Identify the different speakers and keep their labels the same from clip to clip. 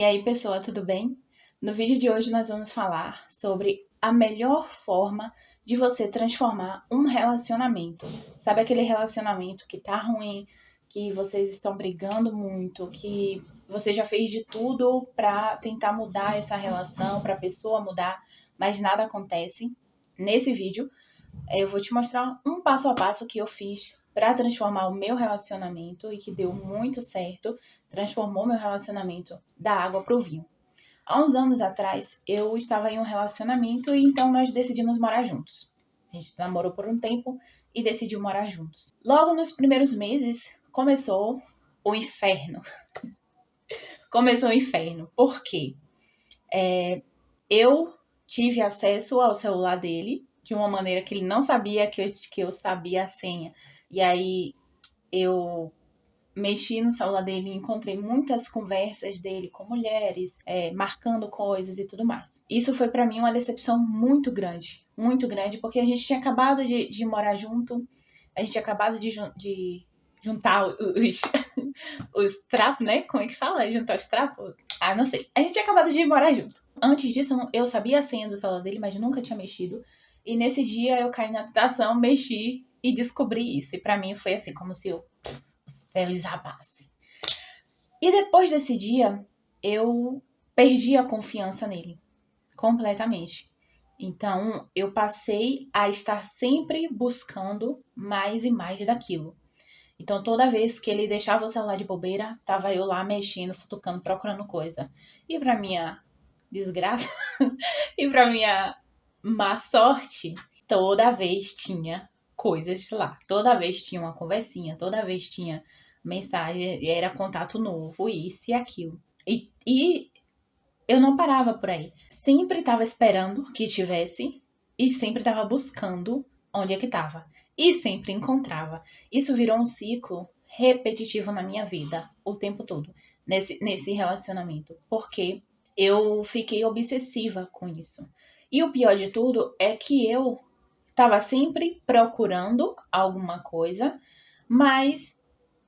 Speaker 1: E aí, pessoal, tudo bem? No vídeo de hoje nós vamos falar sobre a melhor forma de você transformar um relacionamento. Sabe aquele relacionamento que tá ruim, que vocês estão brigando muito, que você já fez de tudo pra tentar mudar essa relação, pra pessoa mudar, mas nada acontece? Nesse vídeo, eu vou te mostrar um passo a passo que eu fiz para transformar o meu relacionamento e que deu muito certo, transformou meu relacionamento da água para o vinho. Há uns anos atrás, eu estava em um relacionamento e então nós decidimos morar juntos. A gente namorou por um tempo e decidiu morar juntos. Logo nos primeiros meses, começou o inferno. Começou o inferno. Por quê? Eu tive acesso ao celular dele de uma maneira que ele não sabia que eu sabia a senha. E aí eu mexi no celular dele e encontrei muitas conversas dele com mulheres, marcando coisas e tudo mais. Isso foi pra mim uma decepção muito grande, porque a gente tinha acabado de morar junto, a gente tinha acabado de juntar os trapos, né? Como é que fala? Juntar os trapos? Ah, não sei. A gente tinha acabado de morar junto. Antes disso, eu sabia a senha do celular dele, mas nunca tinha mexido. E nesse dia eu caí na tentação, mexi e descobri isso. E pra mim foi assim, como se o céu desabasse. E depois desse dia, eu perdi a confiança nele. Completamente. Então, eu passei a estar sempre buscando mais e mais daquilo. Então, toda vez que ele deixava o celular de bobeira, tava eu lá mexendo, futucando, procurando coisa. E pra minha desgraça, e pra minha má sorte, toda vez tinha coisas lá. Toda vez tinha uma conversinha, toda vez tinha mensagem, era contato novo, isso e aquilo. E eu não parava por aí. Sempre tava esperando que tivesse e sempre tava buscando onde é que tava. E sempre encontrava. Isso virou um ciclo repetitivo na minha vida, o tempo todo, nesse relacionamento. Porque eu fiquei obsessiva com isso. E o pior de tudo é que eu tava sempre procurando alguma coisa, mas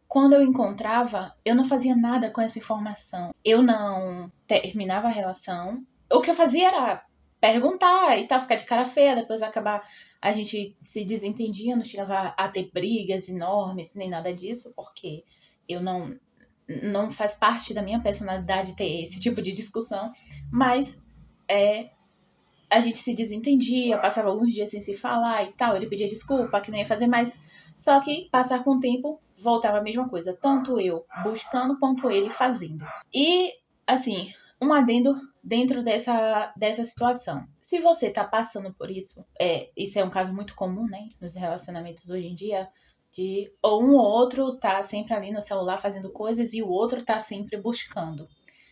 Speaker 1: quando eu encontrava, eu não fazia nada com essa informação. Eu não terminava a relação. O que eu fazia era perguntar e tal, ficar de cara feia, depois acabar, a gente se desentendia, não chegava a ter brigas enormes, nem nada disso, porque eu não faz parte da minha personalidade ter esse tipo de discussão, mas a gente se desentendia, passava alguns dias sem se falar e tal, ele pedia desculpa, que não ia fazer mais. Só que, passar com o tempo, voltava a mesma coisa. Tanto eu buscando, quanto ele fazendo. E, assim, um adendo dentro dessa situação. Se você tá passando por isso, isso é um caso muito comum, né, nos relacionamentos hoje em dia, de ou um ou outro tá sempre ali no celular fazendo coisas e o outro tá sempre buscando.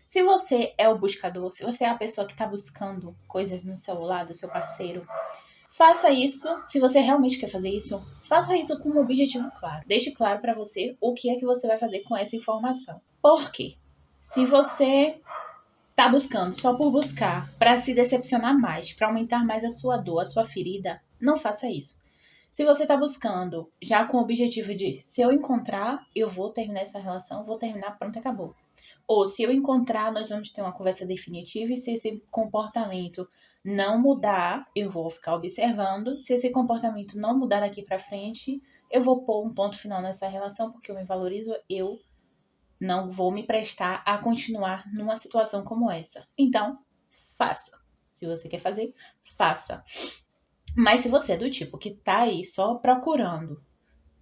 Speaker 1: Se você é o buscador, se você é a pessoa que está buscando coisas no celular do seu parceiro, faça isso. Se você realmente quer fazer isso, faça isso com um objetivo claro. Deixe claro para você o que é que você vai fazer com essa informação. Por quê? Se você está buscando só por buscar, para se decepcionar mais, para aumentar mais a sua dor, a sua ferida, não faça isso. Se você está buscando já com o objetivo de, se eu encontrar, eu vou terminar essa relação, vou terminar, pronto, acabou. Ou se eu encontrar, nós vamos ter uma conversa definitiva e se esse comportamento não mudar, eu vou ficar observando. Se esse comportamento não mudar daqui pra frente, eu vou pôr um ponto final nessa relação porque eu me valorizo, eu não vou me prestar a continuar numa situação como essa. Então, faça. Se você quer fazer, faça. Mas se você é do tipo que tá aí só procurando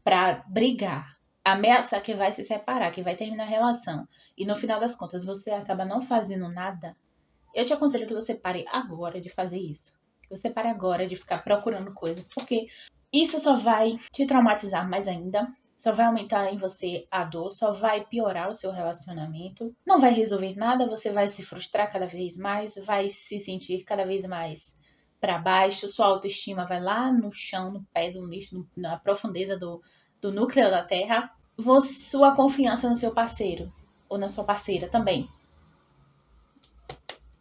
Speaker 1: pra brigar, ameaçar que vai se separar, que vai terminar a relação, e no final das contas você acaba não fazendo nada, eu te aconselho que você pare agora de fazer isso. Que você pare agora de ficar procurando coisas, porque isso só vai te traumatizar mais ainda, só vai aumentar em você a dor, só vai piorar o seu relacionamento, não vai resolver nada, você vai se frustrar cada vez mais, vai se sentir cada vez mais para baixo, sua autoestima vai lá no chão, no pé do lixo, na profundeza do núcleo da Terra, sua confiança no seu parceiro ou na sua parceira também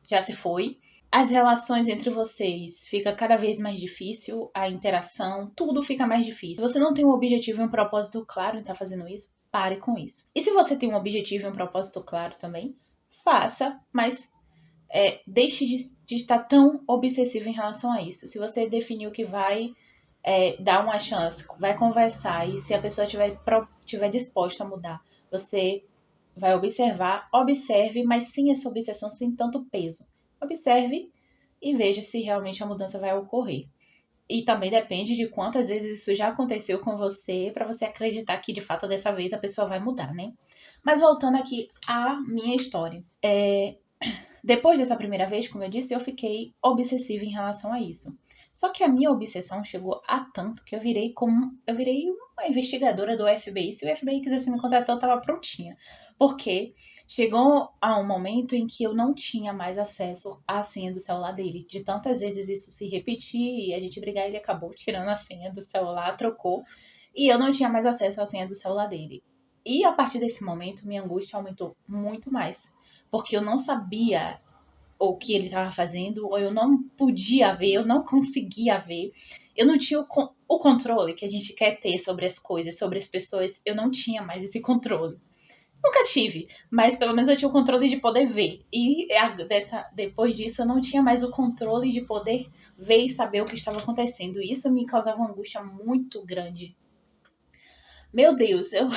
Speaker 1: já se foi. As relações entre vocês fica cada vez mais difícil, a interação, tudo fica mais difícil. Se você não tem um objetivo e um propósito claro em estar fazendo isso, pare com isso. E se você tem um objetivo e um propósito claro também, faça, mas deixe de estar tão obsessivo em relação a isso. Se você definiu que vai dar uma chance, vai conversar, e se a pessoa tiver disposta a mudar, você vai observar, observe, mas sem essa obsessão, sem tanto peso. Observe e veja se realmente a mudança vai ocorrer. E também depende de quantas vezes isso já aconteceu com você, para você acreditar que de fato dessa vez a pessoa vai mudar, né? Mas voltando aqui à minha história. Depois dessa primeira vez, como eu disse, eu fiquei obsessiva em relação a isso. Só que a minha obsessão chegou a tanto que eu virei uma investigadora do FBI. Se o FBI quisesse me contratar, eu estava prontinha. Porque chegou a um momento em que eu não tinha mais acesso à senha do celular dele. De tantas vezes isso se repetir e a gente brigar, ele acabou tirando a senha do celular, trocou. E eu não tinha mais acesso à senha do celular dele. E a partir desse momento, minha angústia aumentou muito mais. Porque eu não sabia o que ele estava fazendo, ou eu não podia ver, eu não conseguia ver. Eu não tinha o controle que a gente quer ter sobre as coisas, sobre as pessoas. Eu não tinha mais esse controle. Nunca tive, mas pelo menos eu tinha o controle de poder ver. E depois disso eu não tinha mais o controle de poder ver e saber o que estava acontecendo. E isso me causava uma angústia muito grande. Meu Deus, eu,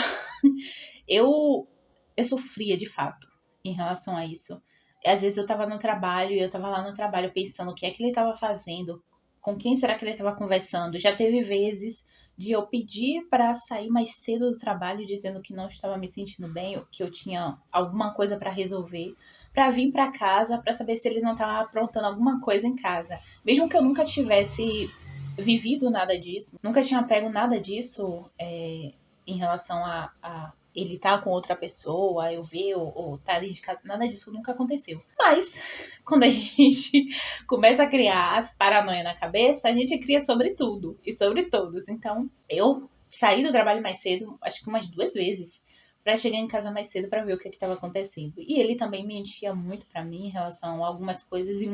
Speaker 1: eu sofria de fato em relação a isso. Às vezes eu tava no trabalho e eu tava lá no trabalho pensando o que é que ele tava fazendo, com quem será que ele tava conversando. Já teve vezes de eu pedir para sair mais cedo do trabalho dizendo que não estava me sentindo bem, ou que eu tinha alguma coisa para resolver, para vir para casa para saber se ele não tava aprontando alguma coisa em casa. Mesmo que eu nunca tivesse vivido nada disso, nunca tinha pego nada disso em relação a ele tá com outra pessoa, eu ver, ou tá ali de casa, nada disso nunca aconteceu. Mas, quando a gente começa a criar as paranoias na cabeça, a gente cria sobre tudo e sobre todos. Então, eu saí do trabalho mais cedo, acho que umas 2 vezes, pra chegar em casa mais cedo pra ver o que estava acontecendo. E ele também mentia muito pra mim em relação a algumas coisas e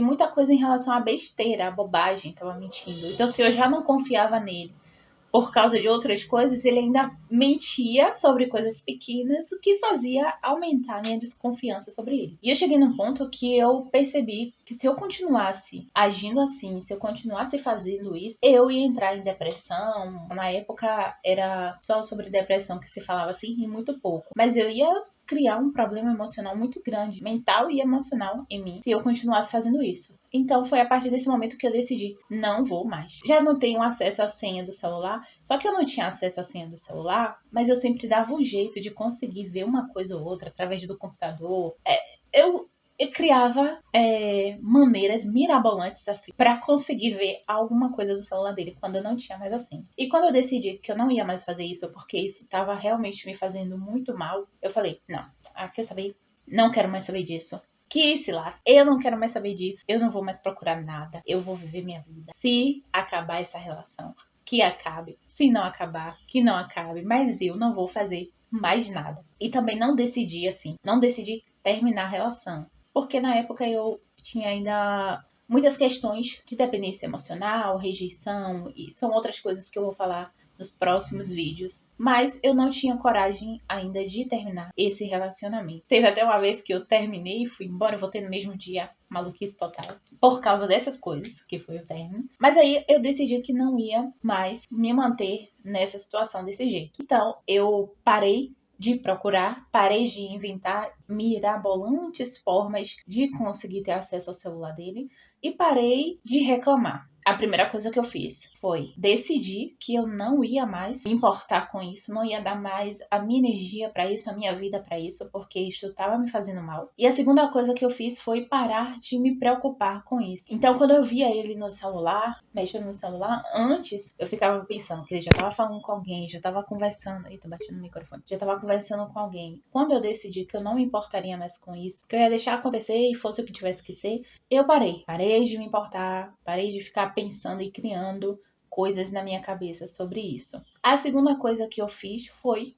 Speaker 1: muita coisa em relação à besteira, à bobagem, tava mentindo. Então, se eu já não confiava nele por causa de outras coisas, ele ainda mentia sobre coisas pequenas, o que fazia aumentar a minha desconfiança sobre ele. E eu cheguei num ponto que eu percebi que se eu continuasse agindo assim, se eu continuasse fazendo isso, eu ia entrar em depressão. Na época era só sobre depressão que se falava assim, e muito pouco. Mas eu ia criar um problema emocional muito grande, mental e emocional em mim, se eu continuasse fazendo isso. Então foi a partir desse momento que eu decidi, não vou mais. Já não tenho acesso à senha do celular, só que eu não tinha acesso à senha do celular, mas eu sempre dava um jeito de conseguir ver uma coisa ou outra através do computador. Eu criava maneiras mirabolantes assim para conseguir ver alguma coisa do celular dele quando eu não tinha mais a senha. E quando eu decidi que eu não ia mais fazer isso porque isso estava realmente me fazendo muito mal, eu falei, não, quer saber? Não quero mais saber disso. Que se lasque. Eu não quero mais saber disso. Eu não vou mais procurar nada. Eu vou viver minha vida. Se acabar essa relação, que acabe. Se não acabar, que não acabe. Mas eu não vou fazer mais nada. E também não decidi assim. Não decidi terminar a relação. Porque na época eu tinha ainda muitas questões de dependência emocional, rejeição. E são outras coisas que eu vou falar nos próximos vídeos. Mas eu não tinha coragem ainda de terminar esse relacionamento. Teve até uma vez que eu terminei e fui embora, eu voltei no mesmo dia, maluquice total. Por causa dessas coisas, que foi o término. Mas aí eu decidi que não ia mais me manter nessa situação desse jeito. Então eu parei de procurar, parei de inventar mirabolantes formas de conseguir ter acesso ao celular dele e parei de reclamar. A primeira coisa que eu fiz foi decidir que eu não ia mais me importar com isso, não ia dar mais a minha energia para isso, a minha vida para isso, porque isso estava me fazendo mal. E a segunda coisa que eu fiz foi parar de me preocupar com isso. Então, quando eu via ele no celular, mexendo no celular, antes eu ficava pensando que ele já estava falando com alguém, já estava conversando. Eita, bati no microfone. Já estava conversando com alguém. Quando eu decidi que eu não me importaria mais com isso, que eu ia deixar acontecer e fosse o que tivesse que ser, eu parei. Parei de me importar, parei de ficar pensando e criando coisas na minha cabeça sobre isso. A segunda coisa que eu fiz foi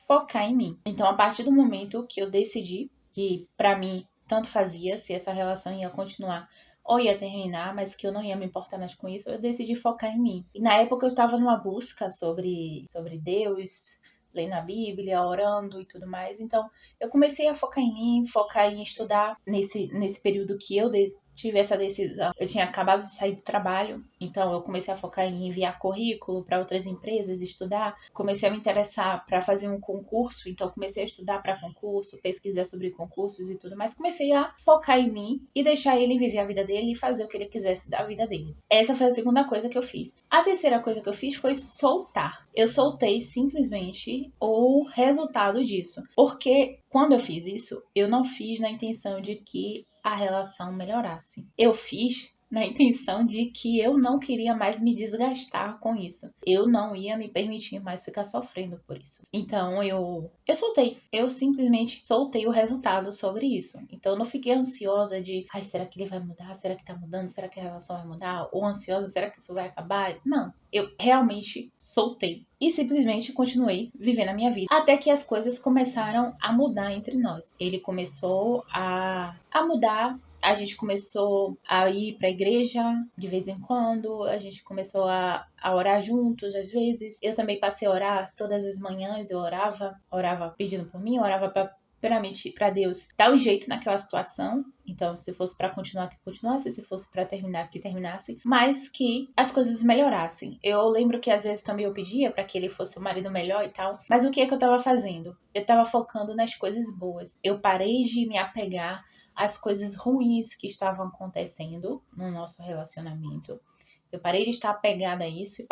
Speaker 1: focar em mim. Então, a partir do momento que eu decidi que, pra mim, tanto fazia se essa relação ia continuar ou ia terminar, mas que eu não ia me importar mais com isso, eu decidi focar em mim. E na época eu estava numa busca sobre Deus, lendo a Bíblia, orando e tudo mais. Então, eu comecei a focar em mim, focar em estudar nesse período que eu tive essa decisão. Eu tinha acabado de sair do trabalho, então eu comecei a focar em enviar currículo para outras empresas, estudar. Comecei a me interessar para fazer um concurso, então comecei a estudar para concurso, pesquisar sobre concursos e tudo mais. Comecei a focar em mim e deixar ele viver a vida dele e fazer o que ele quisesse da vida dele. Essa foi a segunda coisa que eu fiz. A terceira coisa que eu fiz foi soltar. Eu soltei simplesmente o resultado disso. Porque quando eu fiz isso, eu não fiz na intenção de que a relação melhorasse. Eu fiz na intenção de que eu não queria mais me desgastar com isso. Eu não ia me permitir mais ficar sofrendo por isso. Então eu soltei. Eu simplesmente soltei o resultado sobre isso. Então eu não fiquei ansiosa de, ai, será que ele vai mudar? Será que tá mudando? Será que a relação vai mudar? Ou ansiosa, será que isso vai acabar? Não. Eu realmente soltei. E simplesmente continuei vivendo a minha vida. Até que as coisas começaram a mudar entre nós. Ele começou a mudar. A gente começou a ir pra igreja de vez em quando. A gente começou a orar juntos às vezes. Eu também passei a orar todas as manhãs. Eu orava pedindo por mim, orava para Deus dar um jeito naquela situação. Então, se fosse para continuar, que continuasse. Se fosse para terminar, que terminasse. Mas que as coisas melhorassem. Eu lembro que às vezes também eu pedia para que ele fosse o marido melhor e tal. Mas o que é que eu tava fazendo? Eu tava focando nas coisas boas. Eu parei de me apegar às coisas ruins que estavam acontecendo no nosso relacionamento. Eu parei de estar apegada a isso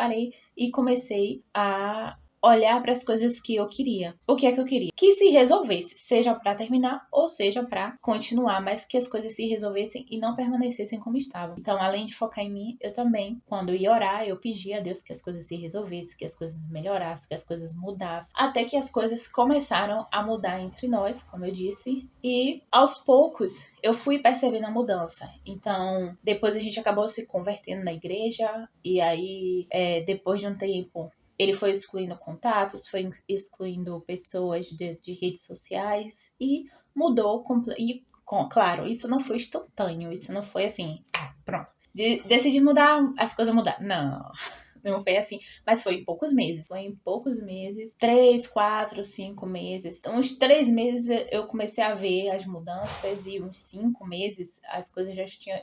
Speaker 1: e comecei a olhar para as coisas que eu queria. O que é que eu queria? Que se resolvesse, seja para terminar ou seja para continuar, mas que as coisas se resolvessem e não permanecessem como estavam. Então, além de focar em mim, eu também, quando ia orar, eu pedia a Deus que as coisas se resolvessem, que as coisas melhorassem, que as coisas mudassem, até que as coisas começaram a mudar entre nós, como eu disse, e aos poucos eu fui percebendo a mudança. Então, depois a gente acabou se convertendo na igreja, e aí, depois de um tempo, ele foi excluindo contatos, foi excluindo pessoas de redes sociais e mudou. Claro, isso não foi instantâneo, isso não foi assim, pronto. Decidi mudar, as coisas mudaram. Não foi assim, mas foi em poucos meses. 3, 4, 5 meses. Uns 3 meses eu comecei a ver as mudanças e uns 5 meses as coisas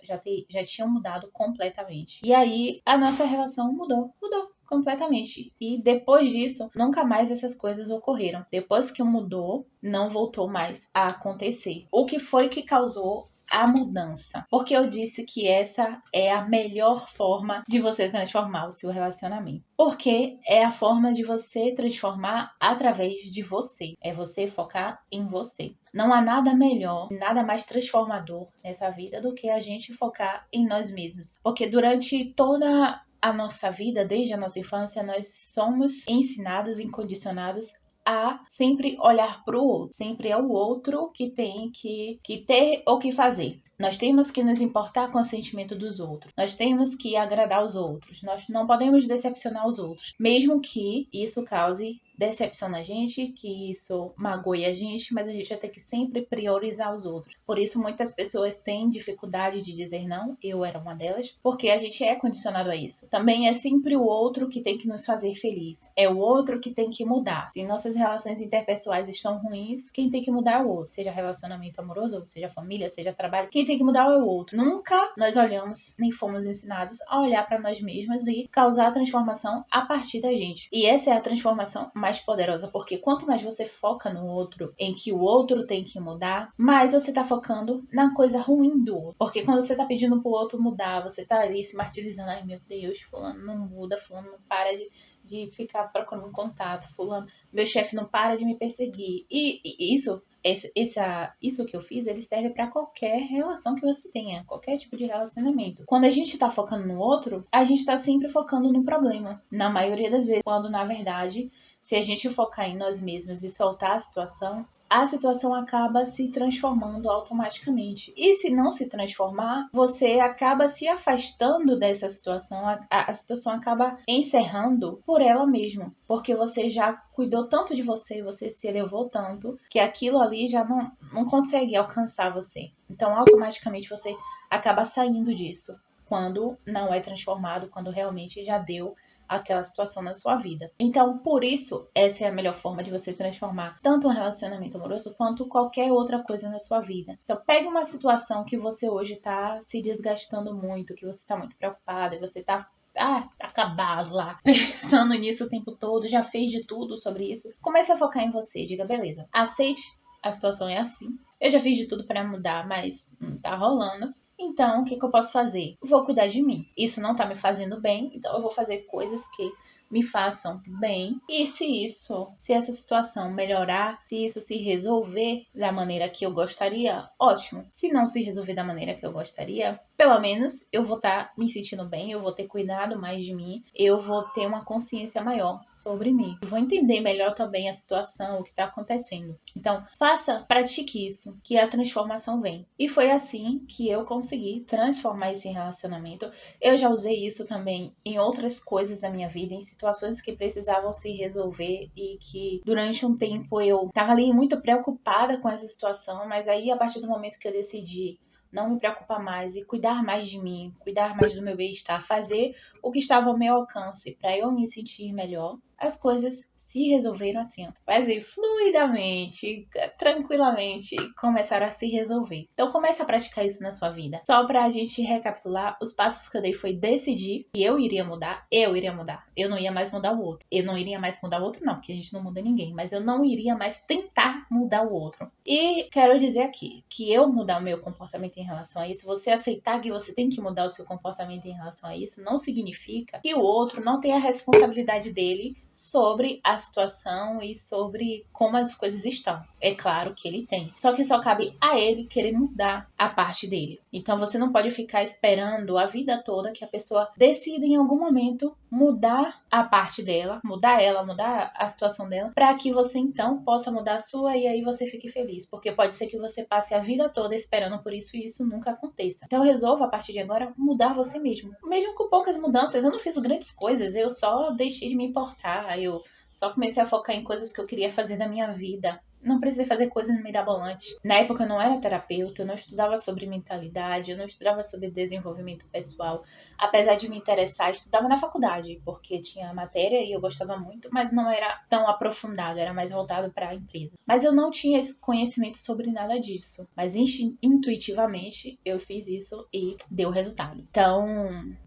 Speaker 1: já tinham mudado completamente. E aí a nossa relação mudou completamente. E depois disso, nunca mais essas coisas ocorreram. Depois que mudou, não voltou mais a acontecer. O que foi que causou a mudança? Porque eu disse que essa é a melhor forma de você transformar o seu relacionamento. Porque é a forma de você transformar através de você. É você focar em você. Não há nada melhor, nada mais transformador nessa vida do que a gente focar em nós mesmos. Porque durante toda a nossa vida, desde a nossa infância, nós somos ensinados e condicionados a sempre olhar para o outro. Sempre é o outro que tem que ter ou que fazer. Nós temos que nos importar com o sentimento dos outros. Nós temos que agradar os outros. Nós não podemos decepcionar os outros. Mesmo que isso cause decepção na gente, que isso magoe a gente, mas a gente vai ter que sempre priorizar os outros. Por isso, muitas pessoas têm dificuldade de dizer não, eu era uma delas, porque a gente é condicionado a isso. Também é sempre o outro que tem que nos fazer feliz. É o outro que tem que mudar. Se nossas relações interpessoais estão ruins, quem tem que mudar é o outro. Seja relacionamento amoroso, seja família, seja trabalho, quem tem que mudar é o outro. Nunca nós olhamos, nem fomos ensinados a olhar para nós mesmos e causar a transformação a partir da gente. E essa é a transformação mais poderosa, porque quanto mais você foca no outro, em que o outro tem que mudar, mais você tá focando na coisa ruim do outro. Porque quando você tá pedindo pro outro mudar, você tá ali se martirizando, ai meu Deus, fulano não muda, fulano não para de ficar procurando contato, fulano, meu chefe não para de me perseguir. E isso que eu fiz, ele serve para qualquer relação que você tenha, qualquer tipo de relacionamento. Quando a gente tá focando no outro, a gente tá sempre focando no problema, na maioria das vezes, quando na verdade, se a gente focar em nós mesmos e soltar a situação acaba se transformando automaticamente. E se não se transformar, você acaba se afastando dessa situação, a situação acaba encerrando por ela mesma, porque você já cuidou tanto de você, você se elevou tanto, que aquilo ali já não consegue alcançar você. Então, automaticamente você acaba saindo disso, quando não é transformado, quando realmente já deu aquela situação na sua vida. Então, por isso, essa é a melhor forma de você transformar tanto um relacionamento amoroso quanto qualquer outra coisa na sua vida. Então, pegue uma situação que você hoje está se desgastando muito, que você está muito preocupado e você está acabado lá, pensando nisso o tempo todo, já fez de tudo sobre isso. Comece a focar em você, diga, beleza, aceite, a situação é assim. Eu já fiz de tudo para mudar, mas não tá rolando. Então, o que eu posso fazer? Vou cuidar de mim. Isso não tá me fazendo bem, então eu vou fazer coisas que me façam bem. E se essa situação melhorar, se isso se resolver da maneira que eu gostaria, ótimo. Se não se resolver da maneira que eu gostaria, pelo menos eu vou estar me sentindo bem, eu vou ter cuidado mais de mim, eu vou ter uma consciência maior sobre mim. Eu vou entender melhor também a situação, o que está acontecendo. Então, pratique isso, que a transformação vem. E foi assim que eu consegui transformar esse relacionamento. Eu já usei isso também em outras coisas da minha vida, em situações que precisavam se resolver e que durante um tempo eu estava ali muito preocupada com essa situação, mas aí a partir do momento que eu decidi não me preocupar mais e cuidar mais de mim, cuidar mais do meu bem-estar, fazer o que estava ao meu alcance para eu me sentir melhor, as coisas se resolveram assim, ó, quase fluidamente, tranquilamente, começaram a se resolver. Então comece a praticar isso na sua vida. Só pra gente recapitular, os passos que eu dei foi decidir que eu iria mudar. Eu não ia mais mudar o outro. Eu não iria mais mudar o outro, não, porque a gente não muda ninguém, mas eu não iria mais tentar mudar o outro. E quero dizer aqui que eu mudar o meu comportamento em relação a isso, você aceitar que você tem que mudar o seu comportamento em relação a isso, não significa que o outro não tenha a responsabilidade dele sobre a situação e sobre como as coisas estão. É claro que ele tem. Só que só cabe a ele querer mudar a parte dele. Então você não pode ficar esperando a vida toda que a pessoa decida em algum momento mudar a parte dela, mudar a situação dela, para que você então possa mudar a sua e aí você fique feliz. Porque pode ser que você passe a vida toda esperando por isso e isso nunca aconteça. Então resolva a partir de agora mudar você mesmo. Mesmo com poucas mudanças, eu não fiz grandes coisas, eu só deixei de me importar, eu só comecei a focar em coisas que eu queria fazer da minha vida. Não precisei fazer coisas mirabolantes. Na época eu não era terapeuta, eu não estudava sobre mentalidade, eu não estudava sobre desenvolvimento pessoal. Apesar de me interessar, eu estudava na faculdade, porque tinha matéria e eu gostava muito, mas não era tão aprofundado, era mais voltado para a empresa. Mas eu não tinha esse conhecimento sobre nada disso. Mas intuitivamente eu fiz isso e deu resultado. Então,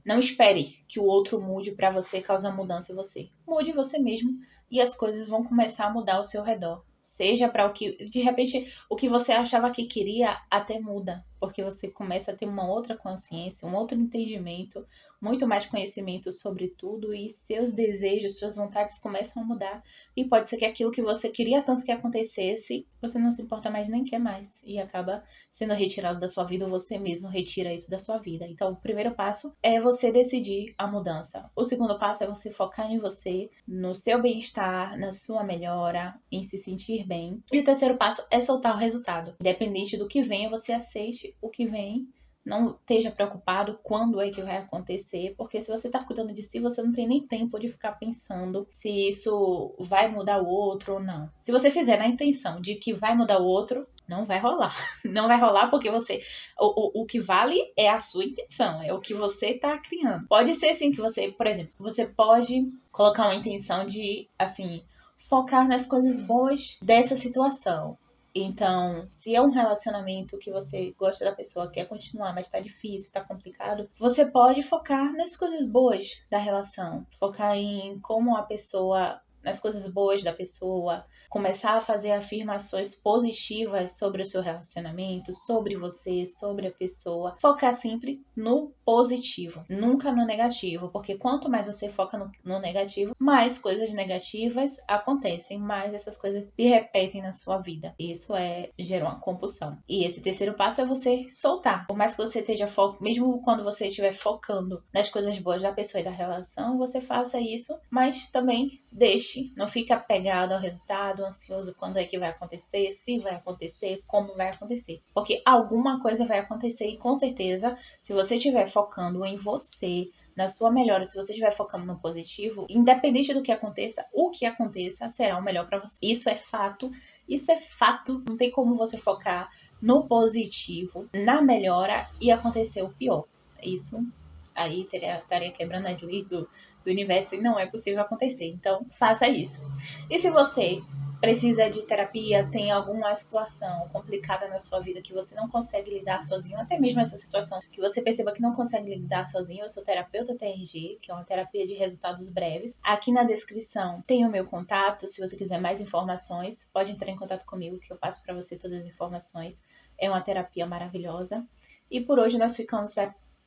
Speaker 1: não espere que o outro mude para você causar mudança em você. Mude você mesmo e as coisas vão começar a mudar ao seu redor. Seja para o que, de repente, o que você achava que queria até muda, porque você começa a ter uma outra consciência, um outro entendimento, muito mais conhecimento sobre tudo e seus desejos, suas vontades começam a mudar. E pode ser que aquilo que você queria tanto que acontecesse, você não se importa mais nem quer mais e acaba sendo retirado da sua vida ou você mesmo retira isso da sua vida. Então, o primeiro passo é você decidir a mudança. O segundo passo é você focar em você, no seu bem-estar, na sua melhora, em se sentir bem. E o terceiro passo é soltar o resultado. Independente do que venha, você aceite o que vem. Não esteja preocupado quando é que vai acontecer, porque se você está cuidando de si, você não tem nem tempo de ficar pensando se isso vai mudar o outro ou não. Se você fizer na intenção de que vai mudar o outro, não vai rolar. Não vai rolar porque você... O que vale é a sua intenção, é o que você está criando. Pode ser assim que você, por exemplo, você pode colocar uma intenção de, assim, focar nas coisas boas dessa situação. Então, se é um relacionamento que você gosta da pessoa, quer continuar, mas tá difícil, tá complicado, você pode focar nas coisas boas da relação. Focar em como a pessoa, nas coisas boas da pessoa, começar a fazer afirmações positivas sobre o seu relacionamento, sobre você, sobre a pessoa. Focar sempre no positivo, nunca no negativo, porque quanto mais você foca no negativo, mais coisas negativas acontecem, mais essas coisas se repetem na sua vida. Isso gera uma compulsão. E esse terceiro passo é você soltar. Por mais que você esteja mesmo quando você estiver focando nas coisas boas da pessoa e da relação, você faça isso, mas também deixe, não fique apegado ao resultado, ansioso quando é que vai acontecer, se vai acontecer, como vai acontecer. Porque alguma coisa vai acontecer e com certeza, se você estiver focando em você, na sua melhora, se você estiver focando no positivo, independente do que aconteça, o que aconteça será o melhor para você. Isso é fato, não tem como você focar no positivo, na melhora e acontecer o pior. Isso Aí estaria quebrando as leis do universo e não é possível acontecer. Então, faça isso. E se você precisa de terapia, tem alguma situação complicada na sua vida que você não consegue lidar sozinho, até mesmo essa situação que você perceba que não consegue lidar sozinho, eu sou terapeuta TRG, que é uma terapia de resultados breves. Aqui na descrição tem o meu contato, se você quiser mais informações, pode entrar em contato comigo que eu passo para você todas as informações. É uma terapia maravilhosa. E por hoje nós ficamos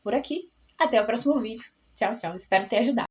Speaker 1: por aqui. Até o próximo vídeo. Tchau, tchau. Espero ter ajudado.